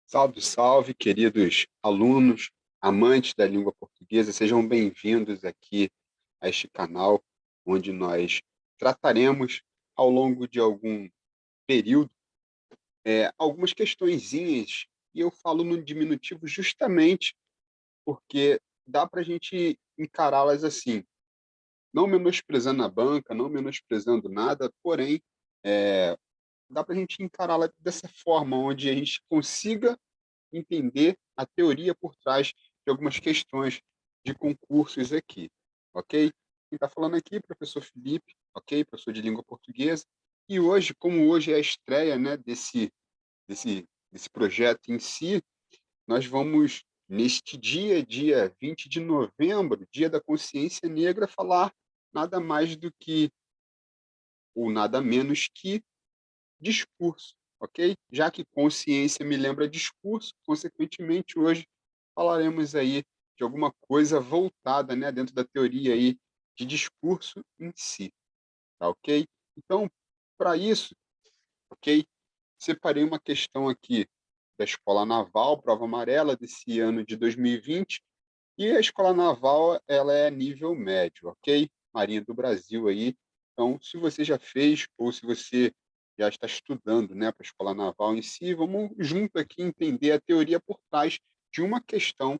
Salve, salve, queridos alunos, amantes da língua portuguesa, sejam bem-vindos aqui a este canal, onde nós trataremos ao longo de algum período algumas questõezinhas, e eu falo no diminutivo justamente porque dá para a gente encará-las assim, não menosprezando a banca, não menosprezando nada, porém, dá para a gente encará-la dessa forma, onde a gente consiga entender a teoria por trás de algumas questões de concursos aqui, ok? Quem está falando aqui é o professor Felipe, ok? Professor de língua portuguesa. E hoje, como hoje é a estreia, né, desse projeto em si, nós vamos, neste dia 20 de novembro, Dia da Consciência Negra, falar nada mais do que, ou nada menos que, discurso, ok? Já que consciência me lembra discurso, consequentemente, hoje falaremos aí de alguma coisa voltada, né, dentro da teoria aí de discurso em si, tá ok? Então, para isso, ok, separei uma questão aqui da Escola Naval, prova amarela desse ano de 2020, e a Escola Naval, ela é nível médio, ok? Marinha do Brasil aí. Então, se você já fez ou se você já está estudando, né, para a Escola Naval em si, vamos junto aqui entender a teoria por trás de uma questão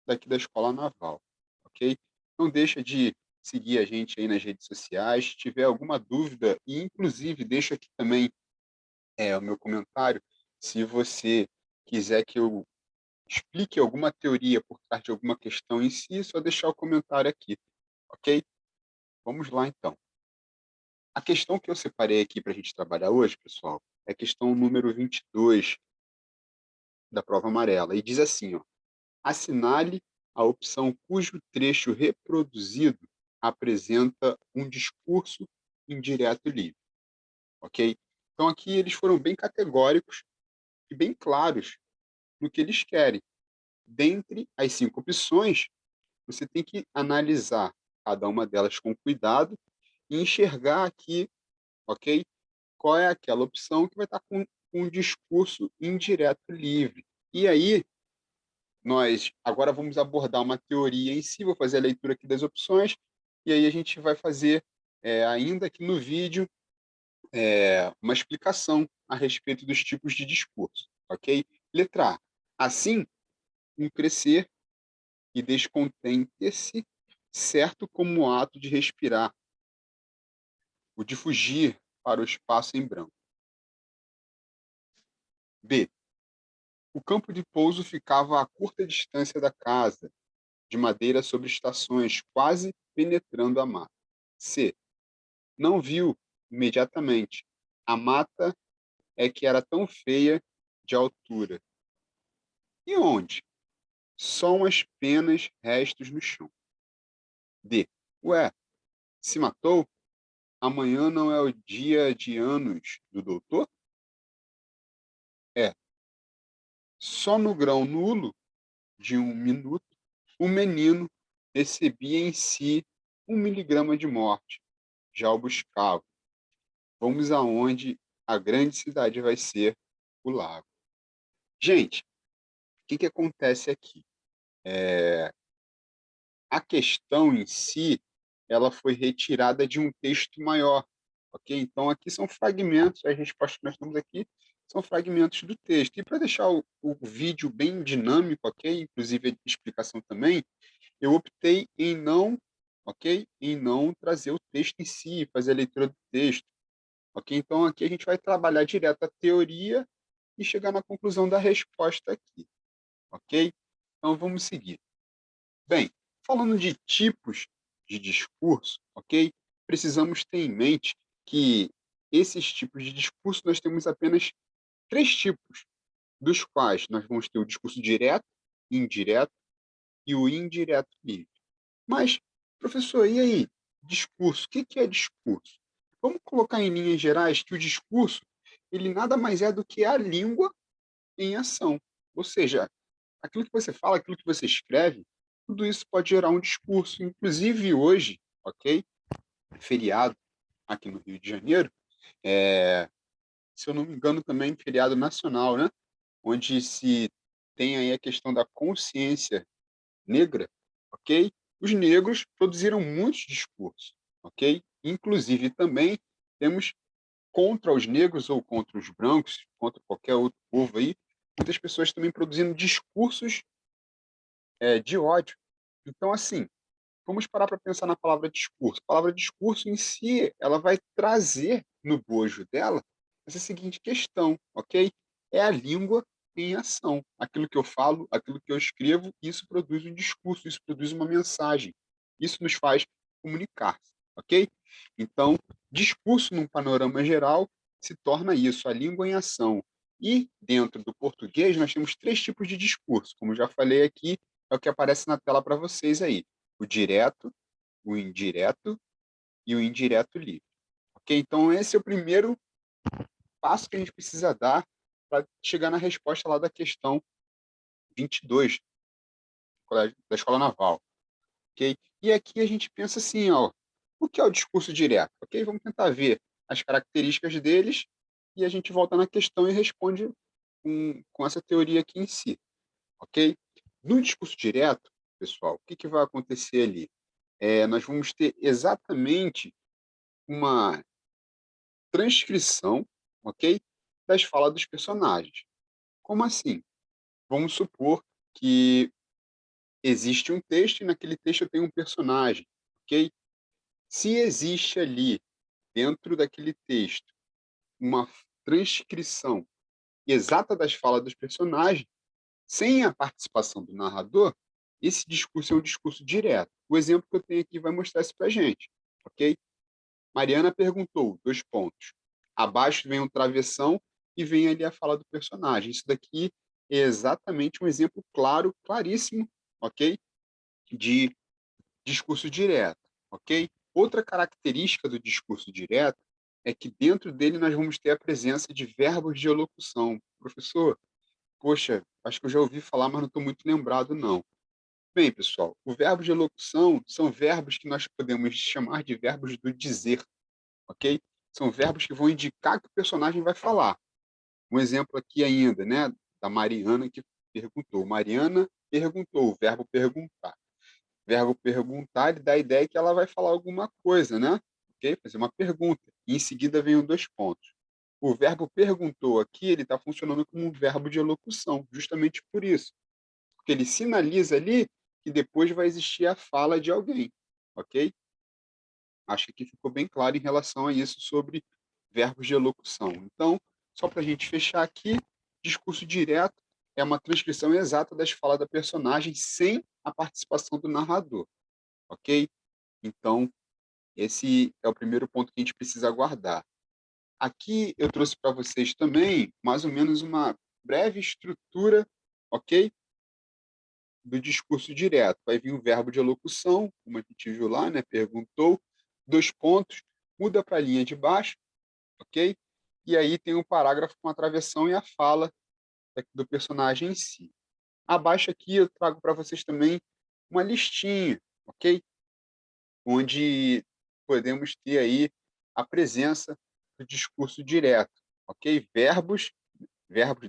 daqui da Escola Naval, ok? Não deixa de seguir a gente aí nas redes sociais. Se tiver alguma dúvida, e inclusive deixa aqui também o meu comentário, se você quiser que eu explique alguma teoria por trás de alguma questão em si, é só deixar o comentário aqui, ok? Vamos lá então. A questão que eu separei aqui para a gente trabalhar hoje, pessoal, é a questão número 22 da prova amarela. E diz assim, ó, assinale a opção cujo trecho reproduzido apresenta um discurso indireto livre, ok? Então aqui eles foram bem categóricos e bem claros no que eles querem. Dentre as 5 opções, você tem que analisar cada uma delas com cuidado e enxergar aqui, ok? Qual é aquela opção que vai estar com um discurso indireto livre. E aí, nós agora vamos abordar uma teoria em si, vou fazer a leitura aqui das opções, e aí a gente vai fazer, ainda aqui no vídeo, uma explicação a respeito dos tipos de discurso, ok? Letra A. Assim, um crescer e descontente-se, certo como o ato de respirar, o de fugir para o espaço em branco. B. O campo de pouso ficava a curta distância da casa, de madeira sobre estações, quase penetrando a mata. C. Não viu imediatamente. A mata é que era tão feia de altura. E onde? Só umas penas restos no chão. D. Ué, se matou? Amanhã não é o dia de anos do doutor? É. Só no grão nulo de 1 minuto, o menino recebia em si 1 miligrama de morte. Já o buscava. Vamos aonde a grande cidade vai ser o lago. Gente, o que acontece aqui? A questão em si, ela foi retirada de um texto maior, ok? Então, aqui são fragmentos, as respostas que nós temos aqui são fragmentos do texto. E para deixar o vídeo bem dinâmico, ok? Inclusive a explicação também, eu optei em não, ok? Em não trazer o texto em si, fazer a leitura do texto, ok? Então, aqui a gente vai trabalhar direto a teoria e chegar na conclusão da resposta aqui, ok? Então, vamos seguir. Bem, falando de tipos de discurso, ok? Precisamos ter em mente que esses tipos de discurso nós temos apenas 3 tipos, dos quais nós vamos ter o discurso direto, indireto e o indireto livre. Mas, professor, e aí? Discurso, o que é discurso? Vamos colocar em linhas gerais que o discurso, ele nada mais é do que a língua em ação. Ou seja, aquilo que você fala, aquilo que você escreve, tudo isso pode gerar um discurso. Inclusive hoje, ok? Feriado aqui no Rio de Janeiro, se eu não me engano também feriado nacional, né? onde se tem aí a questão da consciência negra, ok? Os negros produziram muitos discursos, ok? Inclusive também temos contra os negros ou contra os brancos, contra qualquer outro povo aí, muitas pessoas também produzindo discursos de ódio. Então, assim, vamos parar para pensar na palavra discurso. A palavra discurso em si, ela vai trazer no bojo dela essa seguinte questão, ok? É a língua em ação. Aquilo que eu falo, aquilo que eu escrevo, isso produz um discurso, isso produz uma mensagem. Isso nos faz comunicar, ok? Então, discurso num panorama geral se torna isso, a língua em ação. E dentro do português nós temos três tipos de discurso, como já falei aqui, é o que aparece na tela para vocês aí: o direto, o indireto e o indireto livre. Ok? Então, esse é o primeiro passo que a gente precisa dar para chegar na resposta lá da questão 22 da Escola Naval. Ok? E aqui a gente pensa assim, ó, o que é o discurso direto? Ok? Vamos tentar ver as características deles e a gente volta na questão e responde com essa teoria aqui em si. Ok? No discurso direto, pessoal, o que, que vai acontecer ali? Nós vamos ter exatamente uma transcrição, ok, das falas dos personagens. Como assim? Vamos supor que existe um texto e naquele texto tem um personagem, ok? Se existe ali, dentro daquele texto, uma transcrição exata das falas dos personagens, sem a participação do narrador, esse discurso é um discurso direto. O exemplo que eu tenho aqui vai mostrar isso para gente, ok? Mariana perguntou, dois pontos. Abaixo vem um travessão e vem ali a fala do personagem. Isso daqui é exatamente um exemplo claro, claríssimo, ok? De discurso direto, ok? Outra característica do discurso direto é que dentro dele nós vamos ter a presença de verbos de elocução. Professor, poxa, acho que eu já ouvi falar, mas não estou muito lembrado, não. Bem, pessoal, o verbo de elocução são verbos que nós podemos chamar de verbos do dizer, ok? São verbos que vão indicar que o personagem vai falar. Um exemplo aqui ainda, né, da Mariana que perguntou. Mariana perguntou, o verbo perguntar. O verbo perguntar ele dá a ideia que ela vai falar alguma coisa, né? Ok? Fazer uma pergunta. E em seguida vem os dois pontos. O verbo perguntou aqui, ele está funcionando como um verbo de elocução, justamente por isso. Porque ele sinaliza ali que depois vai existir a fala de alguém, ok? Acho que ficou bem claro em relação a isso sobre verbos de elocução. Então, só para a gente fechar aqui, discurso direto é uma transcrição exata das falas da personagem sem a participação do narrador, ok? Então, esse é o primeiro ponto que a gente precisa guardar. Aqui eu trouxe para vocês também, mais ou menos, uma breve estrutura, ok? Do discurso direto. Vai vir o verbo de elocução, como a gente viu lá, né? Perguntou, dois pontos, muda para a linha de baixo, ok? E aí tem um parágrafo com a travessão e a fala do personagem em si. Abaixo aqui eu trago para vocês também uma listinha, ok? Onde podemos ter aí a presença do discurso direto, ok? Verbos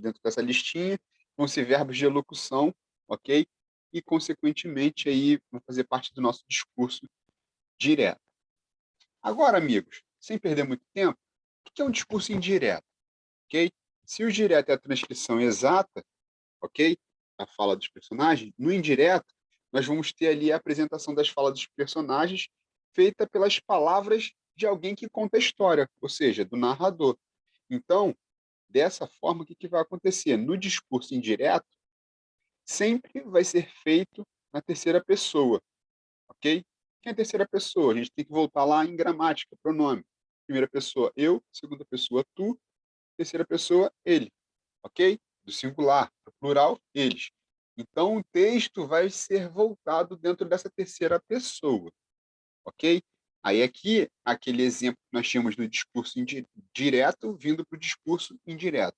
dentro dessa listinha vão ser verbos de elocução, ok? E, consequentemente, aí vão fazer parte do nosso discurso direto. Agora, amigos, sem perder muito tempo, o que é um discurso indireto? Ok? Se o direto é a transcrição exata, ok? A fala dos personagens, no indireto, nós vamos ter ali a apresentação das falas dos personagens feita pelas palavras de alguém que conta a história, ou seja, do narrador. Então, dessa forma, o que vai acontecer? No discurso indireto, sempre vai ser feito na terceira pessoa, ok? Quem é a terceira pessoa? A gente tem que voltar lá em gramática, pronome. Primeira pessoa, eu. Segunda pessoa, tu. Terceira pessoa, ele, ok? Do singular, do plural, eles. Então, o texto vai ser voltado dentro dessa terceira pessoa, ok? Aí aqui, aquele exemplo que nós tínhamos do discurso direto vindo para o discurso indireto.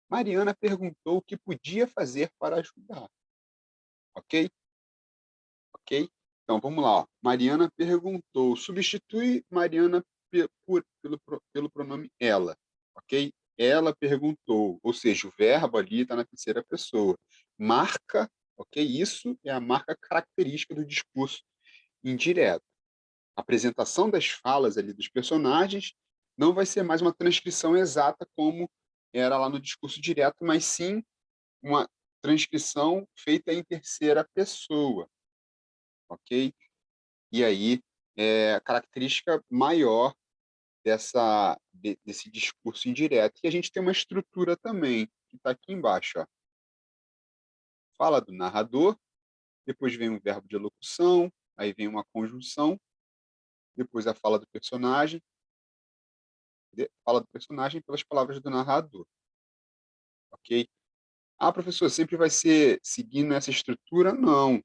Mariana perguntou o que podia fazer para ajudar, ok? Ok? Então, vamos lá. Ó. Mariana perguntou. Substitui Mariana pelo pronome ela, ok? ela perguntou, ou seja, o verbo ali está na terceira pessoa. Marca, ok? Isso é a marca característica do discurso indireto. A apresentação das falas ali dos personagens não vai ser mais uma transcrição exata como era lá no discurso direto, mas sim uma transcrição feita em terceira pessoa, ok? E aí é a característica maior desse discurso indireto. E a gente tem uma estrutura também, que está aqui embaixo. Ó. Fala do narrador, depois vem um verbo de elocução, aí vem uma conjunção, depois a fala do personagem, fala do personagem pelas palavras do narrador, ok? Ah, professor, sempre vai ser seguindo essa estrutura? Não,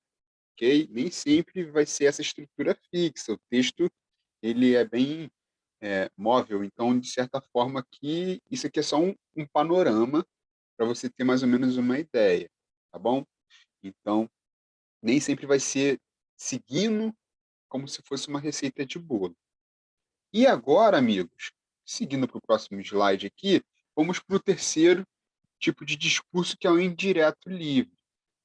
ok? Nem sempre vai ser essa estrutura fixa. O texto ele é bem móvel, então, de certa forma, aqui, isso aqui é só um panorama para você ter mais ou menos uma ideia, tá bom? Então, nem sempre vai ser seguindo como se fosse uma receita de bolo. E agora, amigos, seguindo para o próximo slide aqui, vamos para o terceiro tipo de discurso, que é o indireto livre,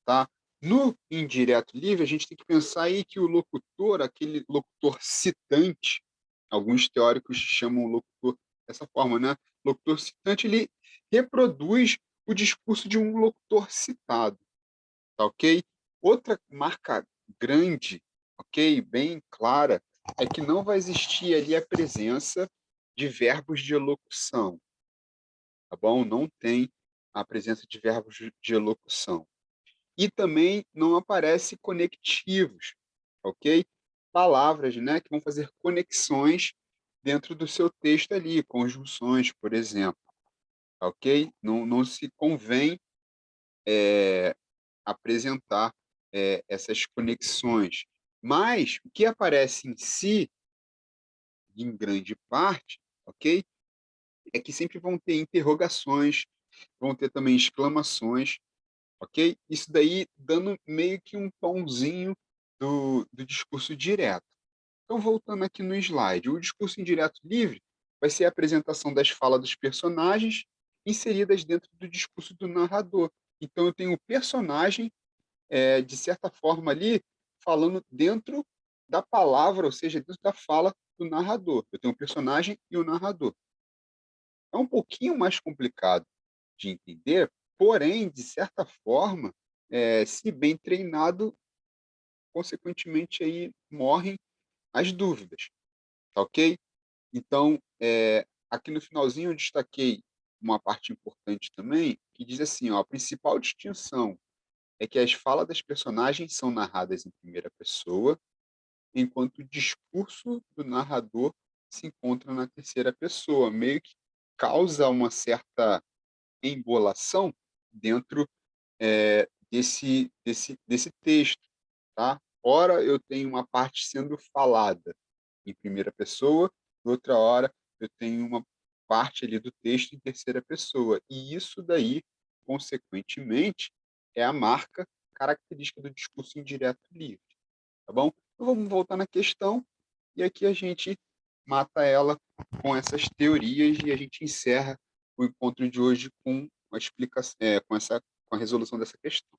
tá? No indireto livre, a gente tem que pensar aí que o locutor, aquele locutor citante, alguns teóricos chamam o locutor dessa forma, né? Locutor citante, ele reproduz o discurso de um locutor citado, tá ok? Outra marca grande, ok, bem clara, é que não vai existir ali a presença de verbos de elocução, tá bom? Não tem a presença de verbos de elocução. E também não aparece conectivos, ok? Palavras, né, que vão fazer conexões dentro do seu texto ali, conjunções, por exemplo, tá ok? Não se convém apresentar essas conexões. Mas o que aparece em si, em grande parte, ok? É que sempre vão ter interrogações, vão ter também exclamações, ok? Isso daí dando meio que um tomzinho do discurso direto. Então, voltando aqui no slide, o discurso indireto livre vai ser a apresentação das falas dos personagens inseridas dentro do discurso do narrador. Então, eu tenho o personagem, de certa forma, ali, falando dentro da palavra, ou seja, dentro da fala do narrador. Eu tenho o personagem e o narrador. É um pouquinho mais complicado de entender, porém, de certa forma, se bem treinado, consequentemente aí morrem as dúvidas, tá ok? Então, aqui no finalzinho eu destaquei uma parte importante também, que diz assim, ó, a principal distinção é que as falas das personagens são narradas em primeira pessoa, enquanto o discurso do narrador se encontra na terceira pessoa, meio que causa uma certa embolação dentro desse texto, tá? Ora, eu tenho uma parte sendo falada em primeira pessoa, outra hora eu tenho uma parte ali do texto em terceira pessoa. E isso daí, consequentemente, é a marca característica do discurso indireto livre, tá bom? Então vamos voltar na questão e aqui a gente mata ela com essas teorias e a gente encerra o encontro de hoje com a explicação, com a resolução dessa questão.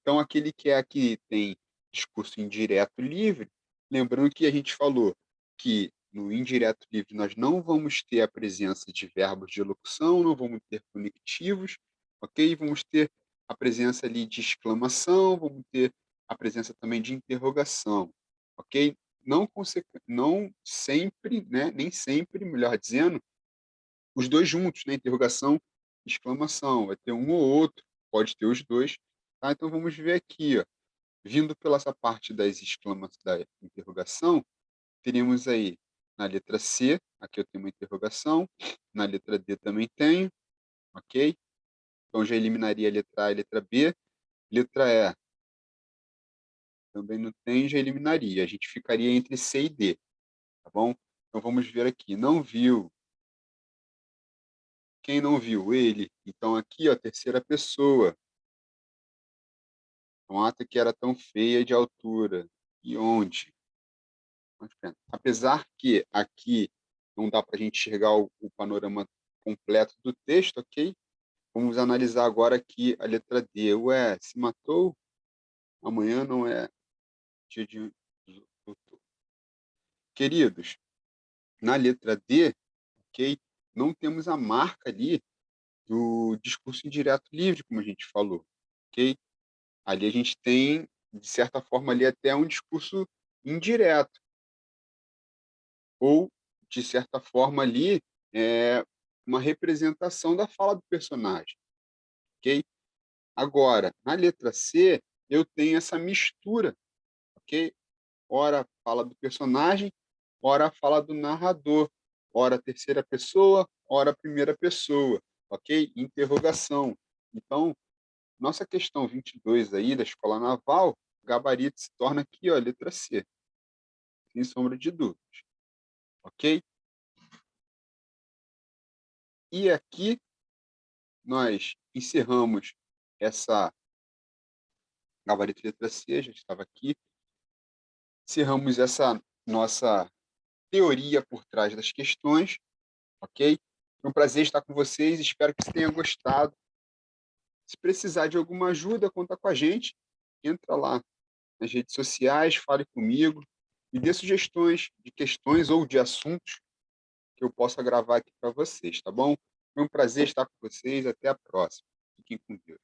Então, aquele que aqui tem discurso indireto livre, lembrando que a gente falou que no indireto livre nós não vamos ter a presença de verbos de elocução, não vamos ter conectivos, ok? Vamos ter a presença ali de exclamação, vamos ter a presença também de interrogação, ok? Não sempre, né? Nem sempre, melhor dizendo, os dois juntos, né? Interrogação e exclamação. Vai ter um ou outro, pode ter os dois. Tá? Então vamos ver aqui, ó. Vindo pela essa parte das exclamações, da interrogação, teríamos aí na letra C, aqui eu tenho uma interrogação, na letra D também tenho, ok? Então já eliminaria a letra A e a letra B. Letra E também não tem, já eliminaria. A gente ficaria entre C e D, tá bom? Então vamos ver aqui. Não viu. Quem não viu? Ele. Então aqui, ó, terceira pessoa. Uma ata que era tão feia de altura. E onde? Apesar que aqui não dá para a gente enxergar o panorama completo do texto, ok? Vamos analisar agora aqui a letra D. Ué, se matou, amanhã não é dia de doutor. Queridos, na letra D, ok? Não temos a marca ali do discurso indireto livre, como a gente falou, ok? Ali a gente tem, de certa forma, ali até um discurso indireto, ou, de certa forma, ali, uma representação da fala do personagem, ok? Agora, na letra C, eu tenho essa mistura, ok? Ora fala do personagem, ora fala do narrador, ora terceira pessoa, ora primeira pessoa, ok? Interrogação. Então, nossa questão 22 aí da Escola Naval, o gabarito se torna aqui, ó, letra C, sem sombra de dúvidas, ok? E aqui nós encerramos essa gabarito letra C, já estava aqui, encerramos essa nossa teoria por trás das questões, ok? Foi um prazer estar com vocês, espero que você tenha gostado. Se precisar de alguma ajuda, conta com a gente. Entra lá nas redes sociais, fale comigo, me dê sugestões de questões ou de assuntos que eu possa gravar aqui para vocês, tá bom? Foi um prazer estar com vocês, até a próxima. Fiquem com Deus.